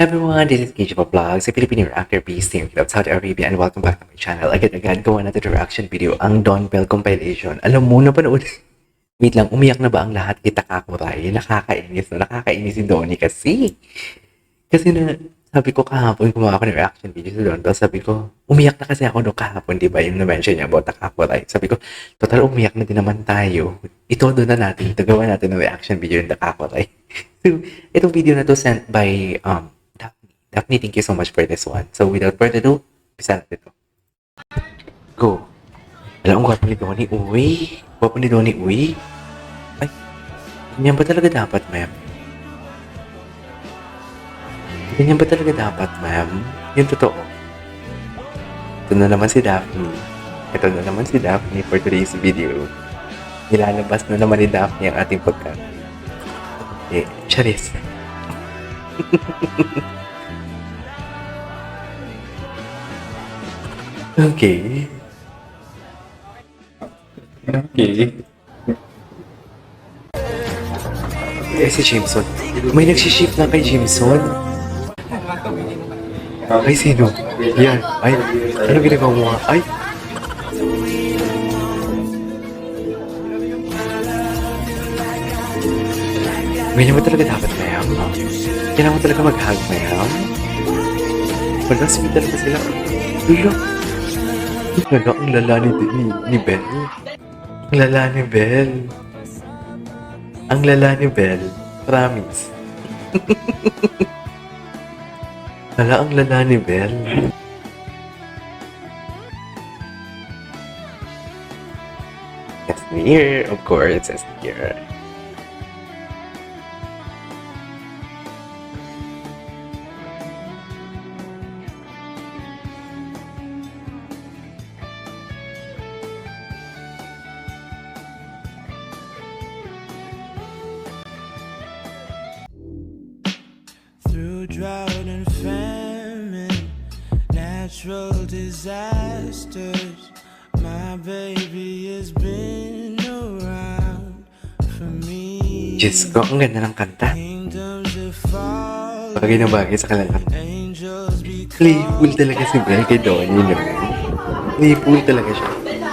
everyone, this is Gage Vlogs, a Filipino reactor based here in Saudi Arabia, and welcome back to my channel. Again, gawa natin the reaction video, ang Dawn Bell compilation. Alam mo, napanood. Wait lang, umiyak na ba ang lahat kita kakuray? Nakakainis si Donnie kasi. Kasi sabi ko kahapon, gumawa ako ng reaction video sa Dawn Bell, sabi ko, umiyak na kasi ako doon kahapon, di ba? Yung na-mention niya about Takakuray. Sabi ko, total umiyak na din naman tayo. Ito doon na natin, gawa natin ng reaction video yung Takakuray. So, itong video na to sent by Daphne. Daphne, thank you so much for this one. So, without further ado, umpisa natin ito. Go. Alam, ang gwapo ni Donnie. Uy. Gwapo ni Donnie. Uy. Ay. Ganyan ba talaga dapat, ma'am? Ganyan ba talaga dapat, ma'am? Yung totoo. Ito na naman si Daphne. Ito na naman si Daphne for today's video. Nilalabas na naman ni Daphne ang ating pagkain. Charis. Okay. Si Jameson. May nagsiship na kay Jameson. Ay, sino? Yan. Ay, ano ginagawa mo? Ay. Ganyan mo talaga dapat, ma'am. Kailangan mo talaga mag-hug, ma'am. Wala, sweet talaga sila. Wala. Wala, ang lala ni Belle. Ang lala ni Belle. Ang lala ni Belle. Promise. Wala, ang lala ni Belle. Yes, near. Of course, yes, near. Through drought and famine, natural disasters, my baby has been around for me. Diyos ko, ang ganda ng kanta. Kingdoms that fall, Bagay na bagay sa kanilang kanta. angels be Playful talaga si Belle kay Donnie, no? Playful talaga siya.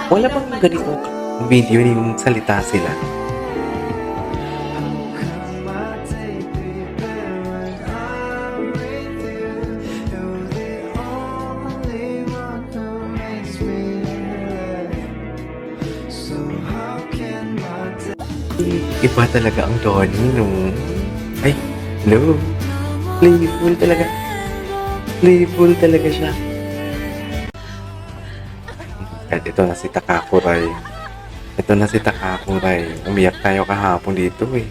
Wala bang ganitong video yung salita sila? Iba talaga ang Donnie, no? Ay, hello. Playful talaga. Playful talaga siya. At ito na si Takakuray. Ito na si Takakuray. Umiyak tayo kahapon dito eh.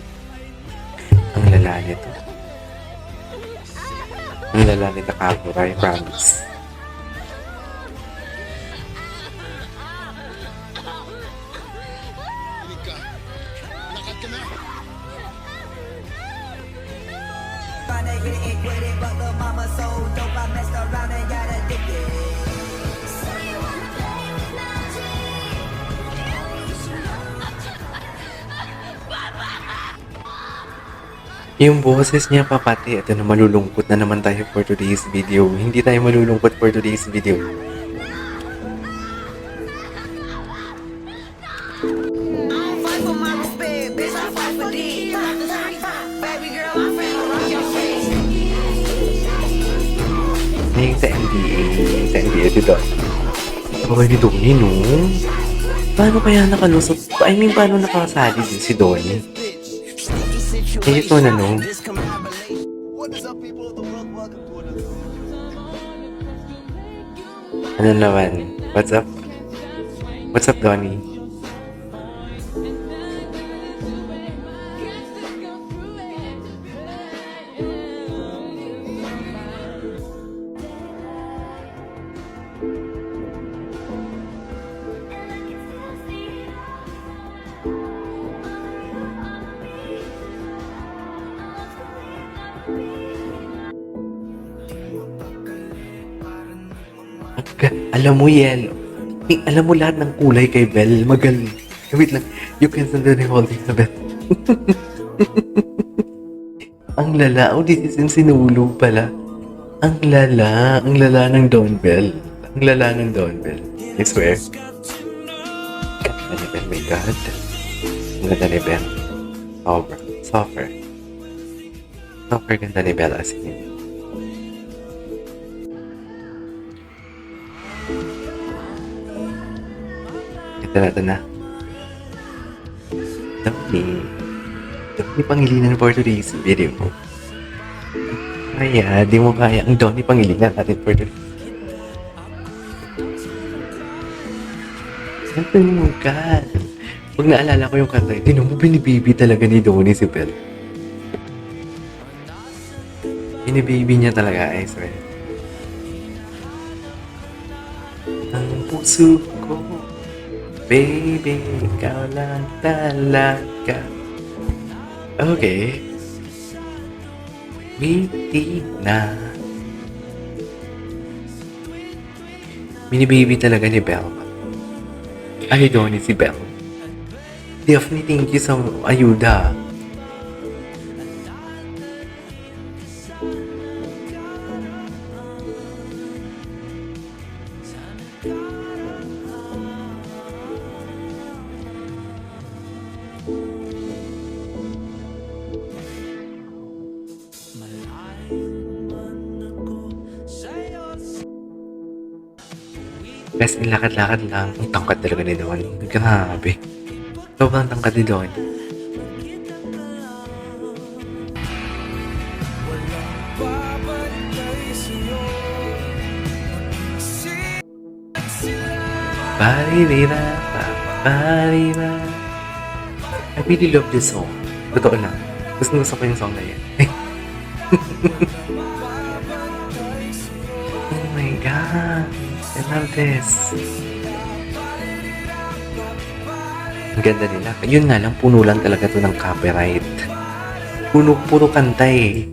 Ang lala nito. Ang lala ni Takakuray, promise. Yung boses niya pa pati, ito na malulungkot na naman tayo for today's video. Hindi tayo malulungkot for today's video. Yung sa NBA dito. Okay ni Donnie, no? Paano kaya nakalusot? I mean, paano nakasali din si Donnie? Ito na, no? Ano naman? What's up? What's up, Donnie? Alam mo yan. Alam mo lahat ng kulay kay Belle. Magaling. Wait lang. You can send the holding sa Belle. Ang lala. Oh, this is yung sinulog pala. Ang lala ng Don Bell. Ang lala ng Don Bell. I swear. Ganda ni Bell, my God. Ang ganda ni Bell. Sobra. Softer. Softer ganda ni Bell as in. Ito na. Donnie Pangilinan for today's video. Kaya, di mo kaya ang Donnie Pangilinan natin for today. Siyempre mo ka. Pag naalala ko yung kanta, tinan mo binibaby talaga ni Donnie si Belle. Binibaby niya talaga, I swear. Ang puso ko, baby, ikaw lang talaga. Okay. Witty na. Binibaby talaga ni Belle. Ay, Donnie si Belle. Definitely thank you sa ayuda. Best in lakad-lakad lang. Ang tangkad talaga ni Donnie. Grabe. Sobrang tangkad ni Donnie. Balirira, balirira. I really love this song. Totoo lang. Gusto ko yung song na yan. Oh my God. I love this. Ang ganda nila. Yun nga lang, puno lang talaga to ng copyright. Puro kanta eh.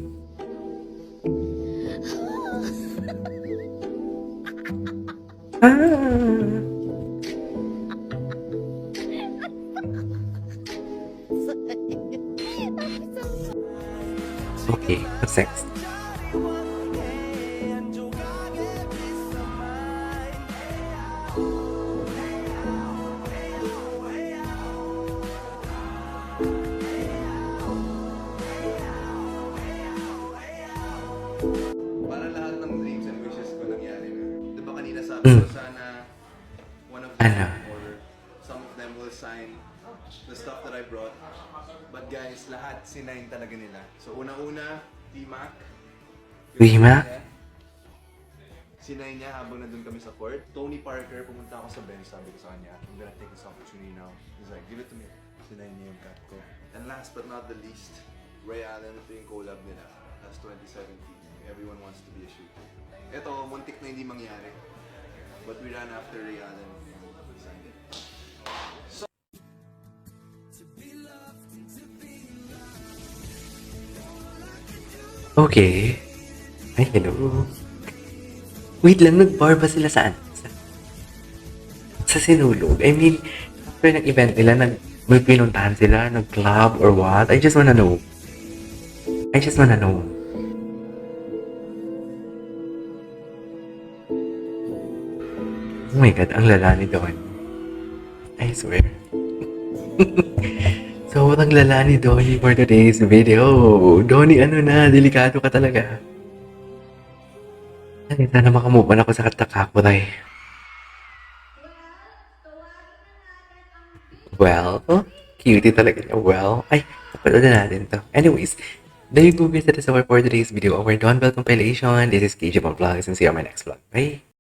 Okay, what's next? Para lahat ng dreams and wishes ko nangyari na. Di ba kanina sabi ko sana one of them or some of them will sign the stuff that I brought. But guys, lahat sinayin talaga nila. So una-una, T-Mac. T-Mac? Sinayin niya habang nandun kami sa court. Tony Parker, pumunta ako sa bench, sabi ko sa kanya, I'm gonna take this opportunity now. He's like, give it to me. Sinayin niya yung cut ko. And last but not the least, Ray Allen, ito yung collab nila. That's 2017. Everyone wants to be a shooter. Ito, muntik na hindi mangyari. But we ran after Ray Allen. We signed it. Okay. Ay, hello. Wait lang, nag-bar ba sila saan? Sa Sinulog? I mean, after ng event nila, may pinuntahan sila, nag-club or what? I just wanna know. Oh my God, ang lala ni Don. I swear. Sobrang lala ni Donnie for today's video. Donnie, ano na, delikado ka talaga. Ay, sana makamove on ako sa katakakuray. Well, cutie talaga niya. Well, ay, napanood na natin to. Anyways, there you go guys. That is our for today's video. Our Don Bell compilation. This is KJ Vlogs and see you on my next vlog. Bye!